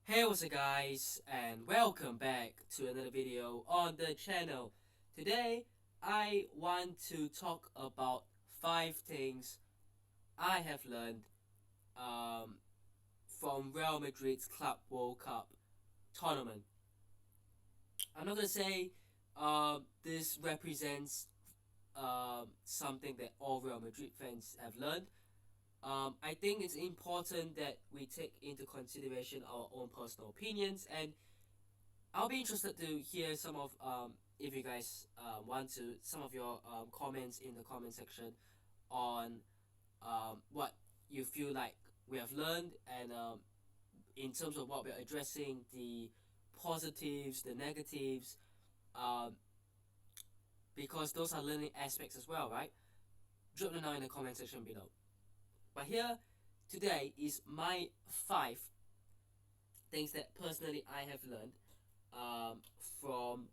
Hey, what's up guys, and welcome back to another video on the channel. Today, I want to talk about 5 things I have learned um, from Real Madrid's Club World Cup tournament. I'm not going to say this represents something that all Real Madrid fans have learned. I think it's important that we take into consideration our own personal opinions, and I'll be interested to hear some of if you guys want to some of your comments in the comment section on what you feel like we have learned, and in terms of what we're addressing, the positives, the negatives, um, because those are learning aspects as well, right? Drop them down in the comment section below. But here today is my 5 things that personally I have learned from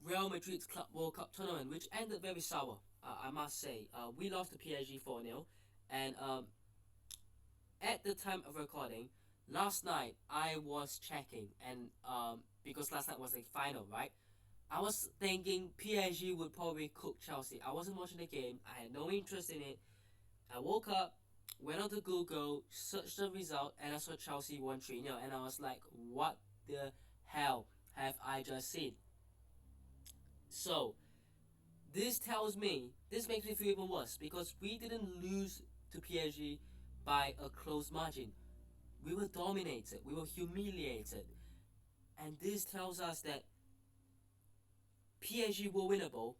Real Madrid's Club World Cup tournament, which ended very sour, I must say. We lost to PSG 4-0, and at the time of recording, last night I was checking, and because last night was the final, right? I was thinking PSG would probably cook Chelsea. I wasn't watching the game, I had no interest in it. I woke up, went onto Google, searched the result, and I saw Chelsea won 3-0, and I was like, what the hell have I just seen? So, this makes me feel even worse because we didn't lose to PSG by a close margin. We were dominated, we were humiliated, and this tells us that PSG were winnable.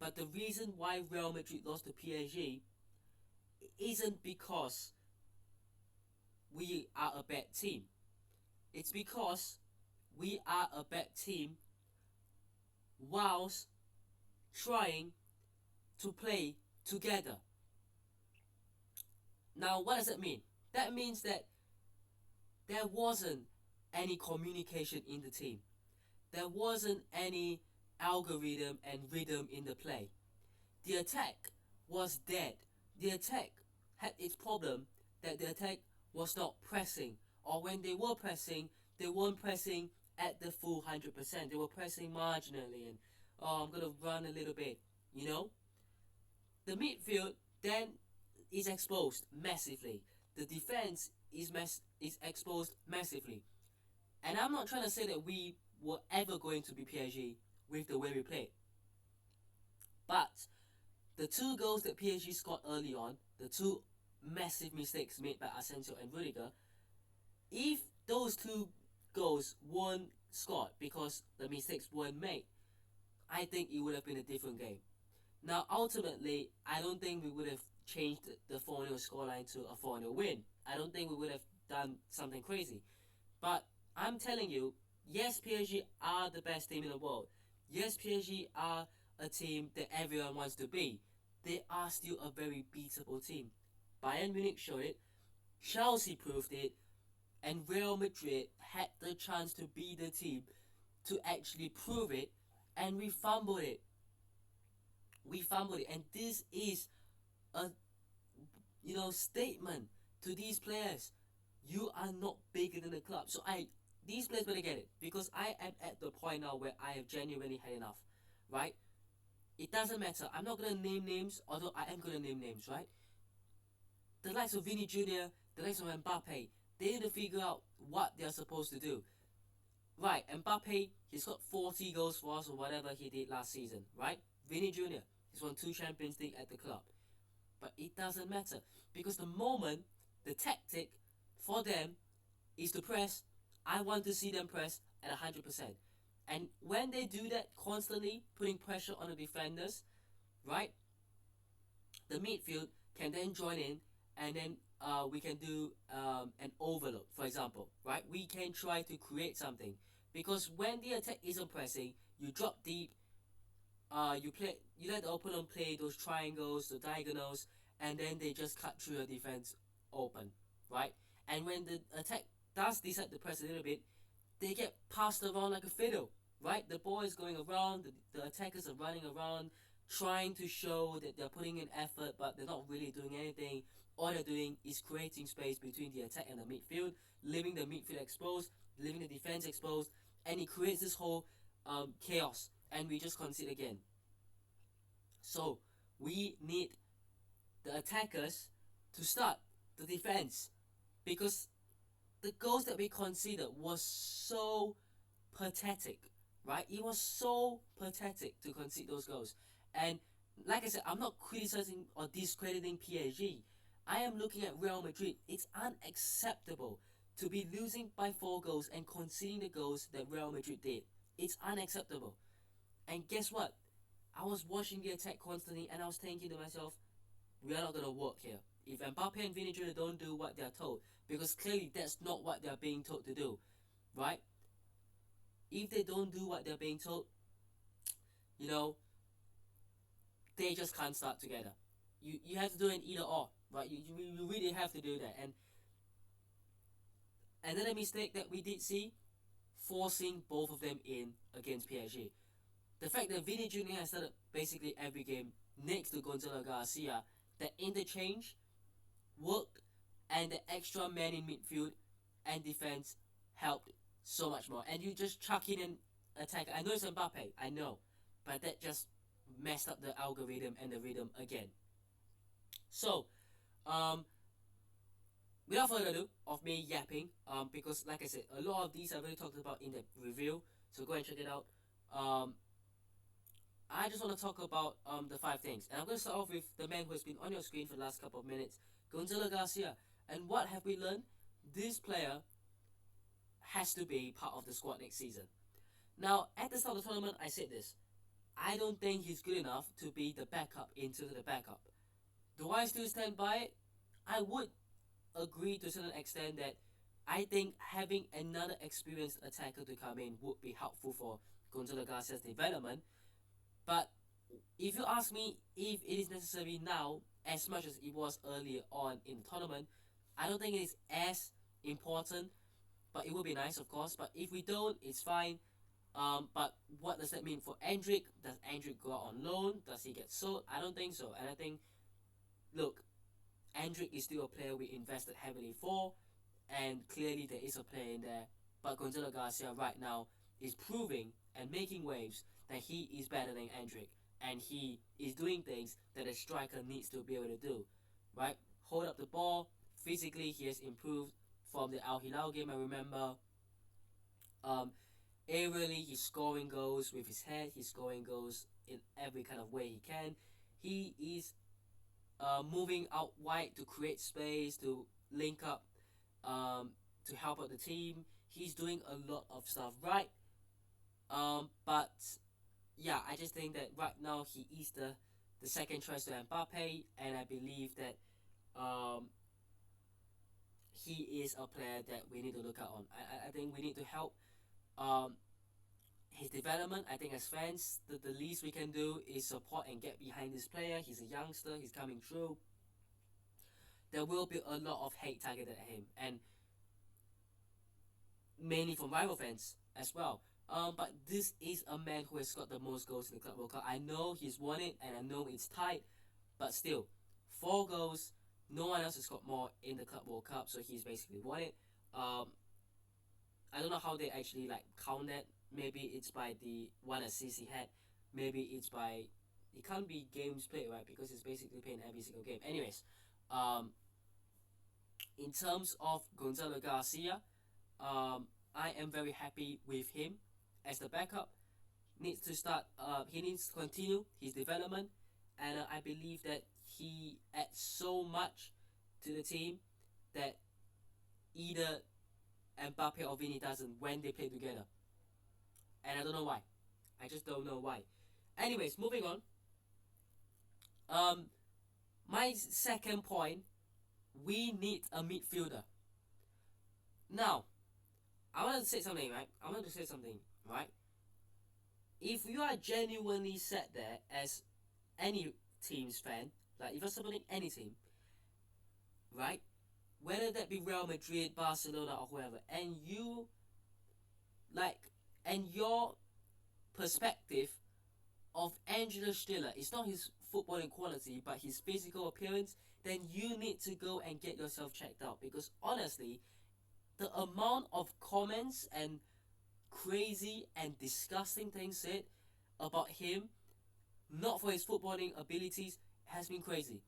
But the reason why Real Madrid lost to PSG isn't because we are a bad team. It's because we are a bad team whilst trying to play together. Now, what does that mean? That means that there wasn't any communication in the team. There wasn't any algorithm and rhythm in the play. The attack was dead. The attack had its problem that the attack was not pressing, or when they were pressing, they weren't pressing at the full 100%. They were pressing marginally, and oh, I'm gonna run a little bit, you know? The midfield then is exposed massively. The defense is exposed massively. And I'm not trying to say that we were ever going to be PSG with the way we played. But the 2 goals that PSG scored early on, the 2 massive mistakes made by Asensio and Rudiger, if those 2 goals weren't scored because the mistakes weren't made, I think it would have been a different game. Now, ultimately, I don't think we would have changed the 4-0 scoreline to a 4-0 win. I don't think we would have done something crazy. But I'm telling you, yes, PSG are the best team in the world. Yes, PSG are a team that everyone wants to be. They are still a very beatable team. Bayern Munich showed it, Chelsea proved it, and Real Madrid had the chance to be the team to actually prove it, and we fumbled it. We fumbled it, and this is a statement to these players. You are not bigger than the club. So these players better get it, because I am at the point now where I have genuinely had enough, right? It doesn't matter. I'm not gonna name names, although I am gonna name names, right? The likes of Vinny Jr., the likes of Mbappe, they need to figure out what they're supposed to do. Right, Mbappe, he's got 40 goals for us or whatever he did last season, right? Vinny Jr., he's won 2 Champions League at the club. But it doesn't matter, because the moment, the tactic for them is to press, I want to see them press at 100%. And when they do that constantly, putting pressure on the defenders, right, the midfield can then join in, and then we can do an overload, for example, right? We can try to create something, because when the attack isn't pressing, you drop deep, you let the opponent play those triangles, the diagonals, and then they just cut through your defense open, right? And when the attack does decide to press a little bit, they get passed around like a fiddle, right? The ball is going around, the attackers are running around, trying to show that they're putting in effort, but they're not really doing anything. all they're doing is creating space between the attack and the midfield, leaving the midfield exposed, leaving the defense exposed, and it creates this whole chaos, and we just concede again. So we need the attackers to start the defense, because the goals that we conceded was so pathetic, right? It was so pathetic to concede those goals. And like I said, I'm not criticizing or discrediting PSG. I am looking at Real Madrid. It's unacceptable to be losing by 4 goals and conceding the goals that Real Madrid did. It's unacceptable. And guess what? I was watching the attack constantly and I was thinking to myself, we are not going to work here. If Mbappe and Vinicius don't do what they're told, because clearly that's not what they're being told to do, right? If they don't do what they're being told, they just can't start together. You have to do an either or, right? You really have to do that. And another mistake that we did see, forcing both of them in against PSG. The fact that Vini Jr. has started basically every game next to Gonzalo Garcia, that interchange worked, and the extra man in midfield and defense helped so much more. And you just chuck in an attacker. I know it's Mbappe, I know, but that just messed up the algorithm and the rhythm again. So, without further ado of me yapping, because like I said, a lot of these I've already talked about in the review, so go and check it out. I just want to talk about the 5 things, and I'm going to start off with the man who has been on your screen for the last couple of minutes, Gonzalo Garcia. And what have we learned? This player has to be part of the squad next season. Now, at the start of the tournament, I said this. I don't think he's good enough to be the backup into the backup. Do I still stand by it? I would agree to a certain extent that I think having another experienced attacker to come in would be helpful for Gonzalo Garcia's development. But if you ask me if it is necessary now as much as it was earlier on in the tournament, I don't think it is as important, but it would be nice, of course. But if we don't, it's fine. But what does that mean for Endrick? Does Endrick go out on loan? Does he get sold? I don't think so. And I think, look, Endrick is still a player we invested heavily for, and clearly there is a player in there. But Gonzalo Garcia right now is proving and making waves that he is better than Endrick, and he is doing things that a striker needs to be able to do, right? Hold up the ball. Physically, he has improved from the Al Hilal game, I remember. Aerially, he's scoring goals with his head. He's scoring goals in every kind of way he can. He is moving out wide to create space, to link up, to help out the team. He's doing a lot of stuff right. But yeah, I just think that right now he is the second choice to Mbappe, and I believe that he is a player that we need to look at on. I think we need to help his development. I think as fans, the least we can do is support and get behind this player. He's a youngster, he's coming through. There will be a lot of hate targeted at him, and mainly from rival fans as well. But this is a man who has got the most goals in the Club World Cup. I know he's won it, and I know it's tight, but still, 4 goals. No one else has got more in the Club World Cup, so he's basically won it. I don't know how they actually count that. Maybe it's by the 1 assist he had. Maybe it's by, it can't be games played, right? Because he's basically playing every single game. Anyways, in terms of Gonzalo Garcia, I am very happy with him as the backup. Needs to start. He needs to continue his development, and I believe that he adds so much to the team that either Mbappe or Vini doesn't when they play together. And I don't know why. I just don't know why. Anyways, moving on. My second point, we need a midfielder. Now, I want to say something, right? If you are genuinely sat there as any team's fan, like if you're supporting any team, right? Whether that be Real Madrid, Barcelona, or whoever, and your perspective of Angelo Stiller is not his footballing quality, but his physical appearance, then you need to go and get yourself checked out, because honestly, the amount of comments and crazy and disgusting things said about him, not for his footballing abilities, has been crazy.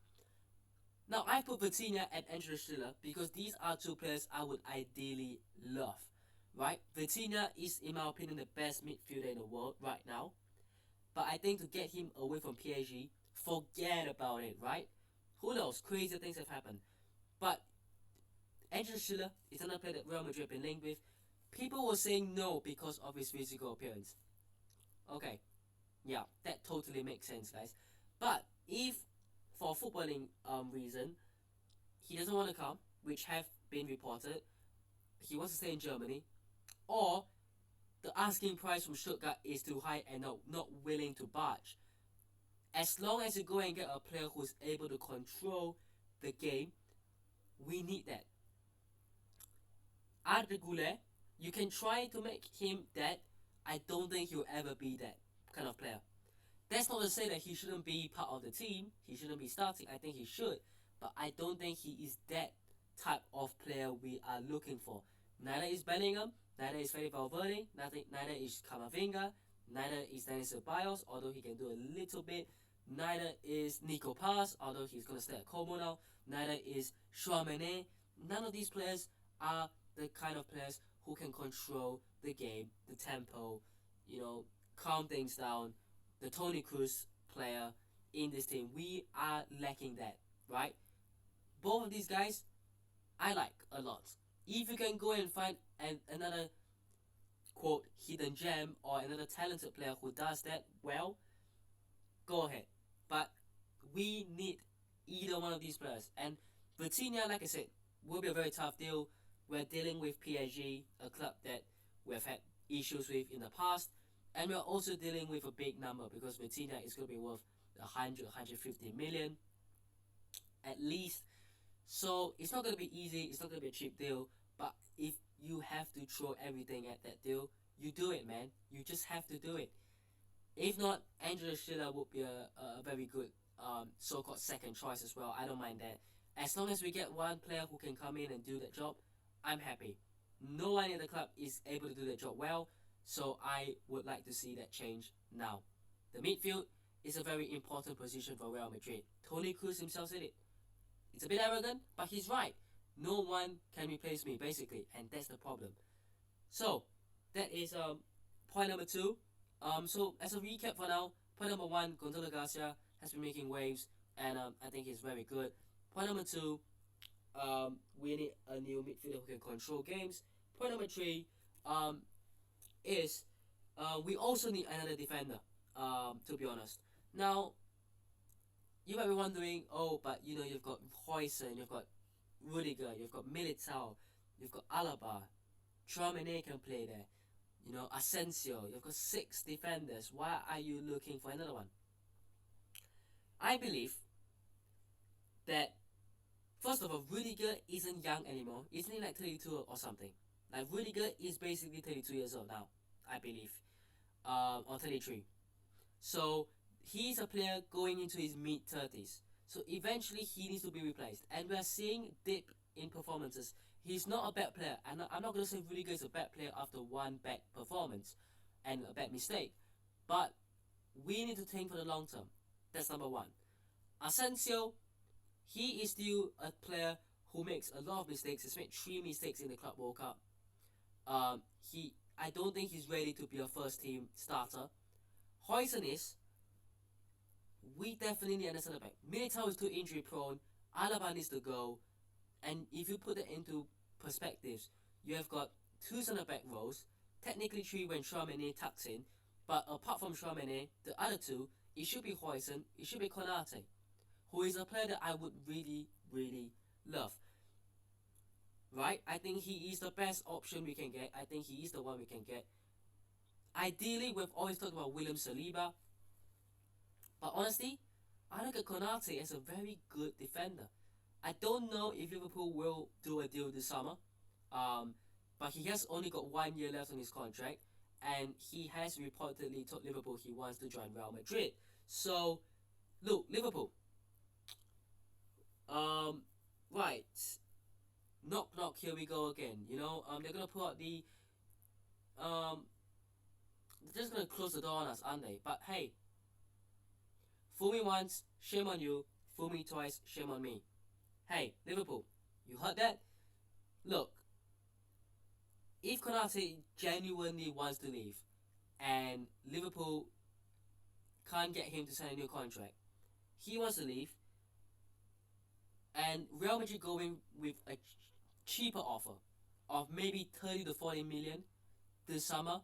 Now, I put Vitinha and Andrew Schiller because these are two players I would ideally love, right? Vitinha is, in my opinion, the best midfielder in the world right now. But I think to get him away from PSG, forget about it, right? Who knows? Crazy things have happened. But Andrew Schiller is another player that Real Madrid have been linked with. People were saying no because of his physical appearance. Okay, yeah, that totally makes sense, guys. But if for footballing reason he doesn't want to come, which have been reported, he wants to stay in Germany, or the asking price from Stuttgart is too high and not willing to budge. As long as you go and get a player who's able to control the game, we need that. Arda Güler, you can try to make him that. I don't think he'll ever be that kind of player. That's not to say that he shouldn't be part of the team. He shouldn't be starting. I think he should. But I don't think he is that type of player we are looking for. Neither is Bellingham, neither is Fede Valverde, neither is Camavinga, neither is Denis Ceballos, although he can do a little bit. Neither is Nico Paz, although he's going to stay at Como now. Neither is Chouameni. None of these players are the kind of players who can control the game, the tempo, calm things down. The Toni Kroos player in this team. We are lacking that, right? Both of these guys, I like a lot. If you can go and find another, quote, hidden gem or another talented player who does that well, go ahead. But we need either one of these players. And Vitinha, like I said, will be a very tough deal. We're dealing with PSG, a club that we've had issues with in the past. And we're also dealing with a big number because Vitinha is going to be worth 100, 150 million at least. So it's not going to be easy. It's not going to be a cheap deal. But if you have to throw everything at that deal, you do it, man. You just have to do it. If not, Angelo Schiller would be a very good so-called second choice as well. I don't mind that. As long as we get one player who can come in and do that job, I'm happy. No one in the club is able to do that job well, so I would like to see that change now. The midfield is a very important position for Real Madrid. Toni Kroos himself said it. It's a bit arrogant, but he's right. No one can replace me, basically, and that's the problem. So, that is point number 2. So, as a recap for now, point number 1, Gonzalo Garcia has been making waves, and I think he's very good. Point number 2, we need a new midfielder who can control games. Point number 3 is we also need another defender, to be honest. Now, you might be wondering, oh, but you've got Huijsen, you've got Rudiger, you've got Militao, you've got Alaba, Chouameni can play there, Asensio, you've got 6 defenders. Why are you looking for another one? I believe that, first of all, Rudiger isn't young anymore. Isn't he like 32 or something? Like, Rudiger is basically 32 years old now, I believe, or 33. So, he's a player going into his mid-30s. So, eventually, he needs to be replaced. And we are seeing dip in performances. He's not a bad player. And I'm not going to say Rudiger is a bad player after one bad performance and a bad mistake. But we need to think for the long term. That's number 1. Asensio, he is still a player who makes a lot of mistakes. He's made 3 mistakes in the Club World Cup. I don't think he's ready to be a first team starter. Huijsen is. We definitely need another centre back. Militao is too injury prone. Alaba needs to go. And if you put it into perspectives, you have got 2 centre back roles, technically 3 when Chouameni tucks in. But apart from Chouameni, the other 2, it should be Huijsen, it should be Konate, who is a player that I would really, really love. Right? I think he is the best option we can get. I think he is the one we can get. Ideally, we've always talked about William Saliba. But honestly, I look at Konate as a very good defender. I don't know if Liverpool will do a deal this summer. But he has only got 1 year left on his contract. And he has reportedly told Liverpool he wants to join Real Madrid. So, look, Liverpool. Um, right. Knock knock. Here we go again. They're gonna put out um. They're just gonna close the door on us, aren't they? But hey, fool me once, shame on you. Fool me twice, shame on me. Hey, Liverpool, you heard that? Look, if Konate genuinely wants to leave, and Liverpool can't get him to sign a new contract, he wants to leave, and Real Madrid going with a cheaper offer of maybe 30 to 40 million this summer,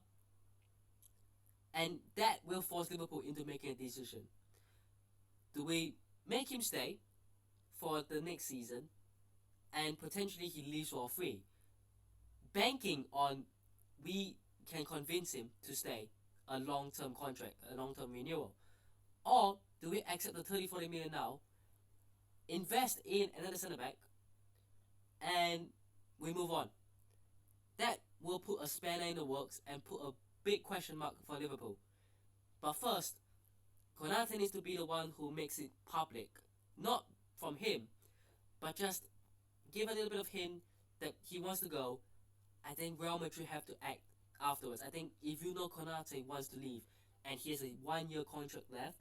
and that will force Liverpool into making a decision. Do we make him stay for the next season, and potentially he leaves for free, banking on we can convince him to stay a long-term contract, a long-term renewal? Or do we accept the 30 40 million now, invest in another centre back, and we move on? That will put a spanner in the works and put a big question mark for Liverpool. But first, Konate needs to be the one who makes it public, not from him, but just give a little bit of hint that he wants to go. I think Real Madrid have to act afterwards. I think if you know Konate wants to leave and he has a 1 year contract left,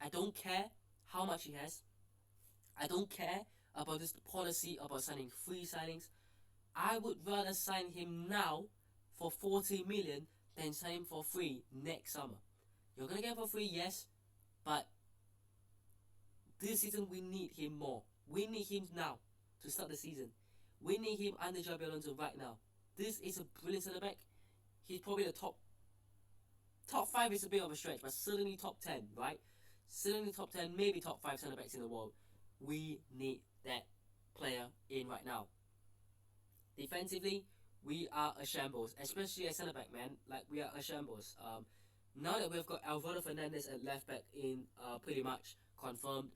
I don't care how much he has. I don't care about this policy about signing free signings. I would rather sign him now for 40 million than sign him for free next summer. You're gonna get him for free, yes, but this season we need him more. We need him now to start the season. We need him under Xabi Alonso right now. This is a brilliant centre back. He's probably the top 5 is a bit of a stretch, but certainly top 10, right? Certainly top 10, maybe top 5 centre backs in the world. We need that player in right now. Defensively, we are a shambles, especially at centre back, man. Like, we are a shambles. Now that we've got Alvaro Fernandez at left back in pretty much confirmed,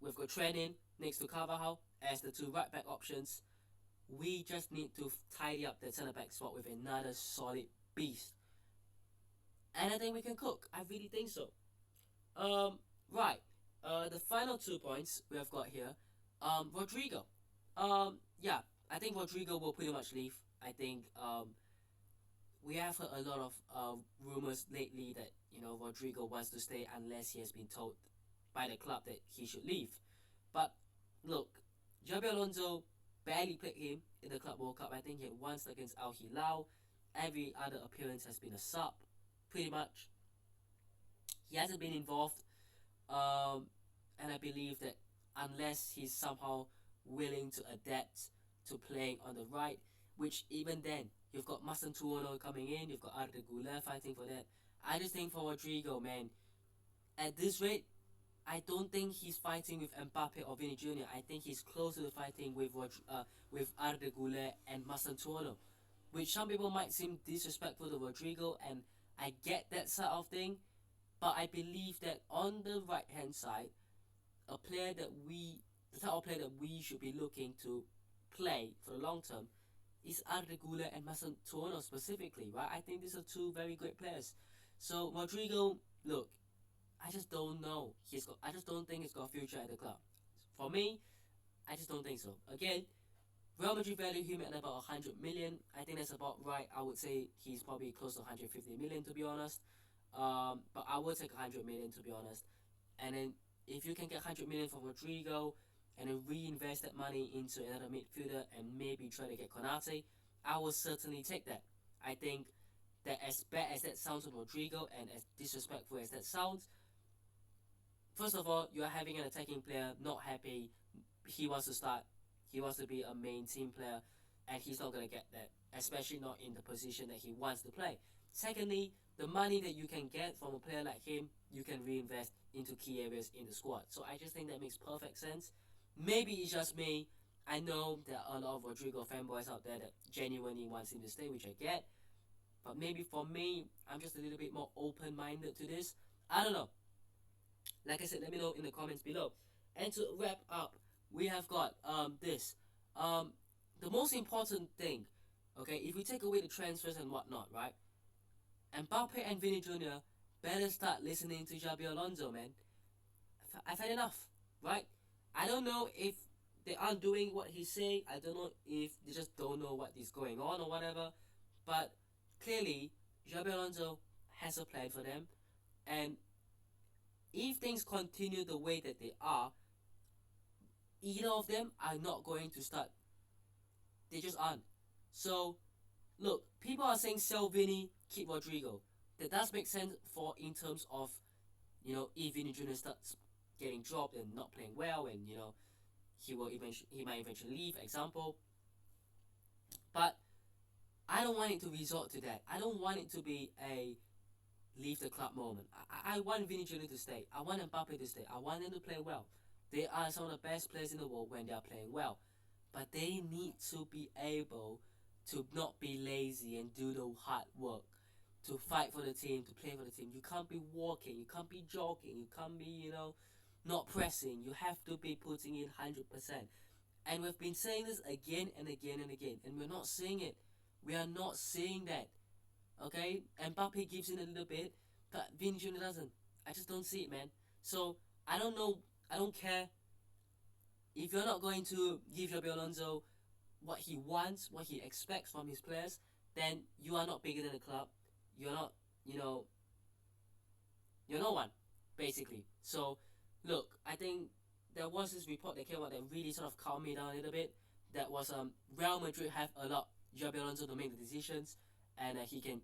we've got Trent in next to Carvajal as the 2 right back options. We just need to tidy up that centre back spot with another solid beast. And I think we can cook. I really think so. Right. The final 2 points we have got here. Rodrigo. Yeah, I think Rodrigo will pretty much leave. I think we have heard a lot of rumors lately that Rodrigo wants to stay unless he has been told by the club that he should leave. But look, Xabi Alonso barely played him in the Club World Cup. I think he had once against Al Hilal. Every other appearance has been a sub, pretty much. He hasn't been involved, and I believe that unless he's somehow willing to adapt to playing on the right, which even then, you've got Mastantuono coming in, you've got Arda Güler fighting for that. I just think for Rodrigo, man, at this rate, I don't think he's fighting with Mbappe or Vini Jr. I think he's closer to fighting with Arda Güler and Mastantuono, which some people might seem disrespectful to Rodrigo, and I get that sort of thing, but I believe that on the right hand side, the type of player that we should be looking to play for the long term is Arda Güler and Mastantuono specifically, right? I think these are 2 very great players. So Rodrigo, look, I just don't know. I just don't think he's got a future at the club. For me, I just don't think so. Again, Real Madrid value him at about 100 million. I think that's about right. I would say he's probably close to 150 million, to be honest. But I would take 100 million, to be honest. And then if you can get 100 million from Rodrigo and then reinvest that money into another midfielder and maybe try to get Konate, I will certainly take that. I think that as bad as that sounds with Rodrigo and as disrespectful as that sounds, first of all, you are having an attacking player not happy. He wants to start. He wants to be a main team player, and he's not going to get that, especially not in the position that he wants to play. Secondly, the money that you can get from a player like him, you can reinvest into key areas in the squad. So I just think that makes perfect sense. Maybe it's just me. I know there are a lot of Rodrigo fanboys out there that genuinely wants him to stay, which I get. But maybe for me, I'm just a little bit more open-minded to this. I don't know. Like I said, let me know in the comments below. And to wrap up, we have got this. The most important thing, okay, if we take away the transfers and whatnot, right? Mbappe and Vini Jr. better start listening to Xabi Alonso, man. I've had enough, right? I don't know if they aren't doing what he's saying. I don't know if they just don't know what is going on or whatever. But clearly, Xabi Alonso has a plan for them, and if things continue the way that they are, either of them are not going to start. They just aren't. So look, people are saying sell Vinny, keep Rodrigo. That does make sense for in terms of, if Vinny Jr. starts getting dropped and not playing well, and he might eventually leave. Example, but I don't want it to resort to that. I don't want it to be a leave the club moment. I want Vinny Jr. to stay. I want Mbappe to stay. I want them to play well. They are some of the best players in the world when they are playing well. But they need to be able to not be lazy and do the hard work, to fight for the team, to play for the team. You can't be walking, you can't be jogging, you can't be, not pressing. You have to be putting in 100%. And we've been saying this again and again and again, and we're not seeing it. We are not seeing that. Okay? Mbappe gives in a little bit, but Vini Jr. doesn't. I just don't see it, man. So, I don't know. I don't care. If you're not going to give Xabi Alonso what he wants, what he expects from his players, then you are not bigger than the club. You're not, you're no one, basically. So, look, I think there was this report that came out that really sort of calmed me down a little bit. That was Real Madrid have allowed Xabi Alonso to make the decisions, and he can,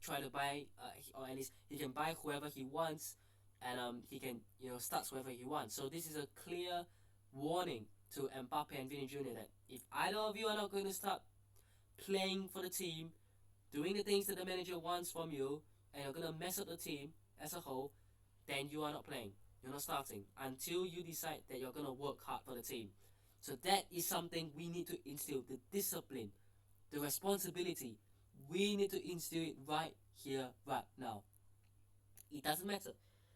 try to buy, or at least he can buy whoever he wants, and he can, start whoever he wants. So this is a clear warning to Mbappe and Vini Jr. that if either of you are not going to start playing for the team, doing the things that the manager wants from you, and you're going to mess up the team as a whole, then you are not playing. You're not starting until you decide that you're going to work hard for the team. So that is something we need to instill, the discipline, the responsibility. We need to instill it right here, right now. It doesn't matter.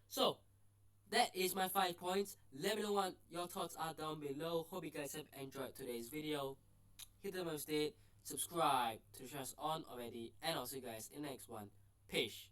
So, that is my 5 points. Let me know what your thoughts are down below. Hope you guys have enjoyed today's video. Hit the subscribe to the channel on already, and I'll see you guys in the next one. Peace.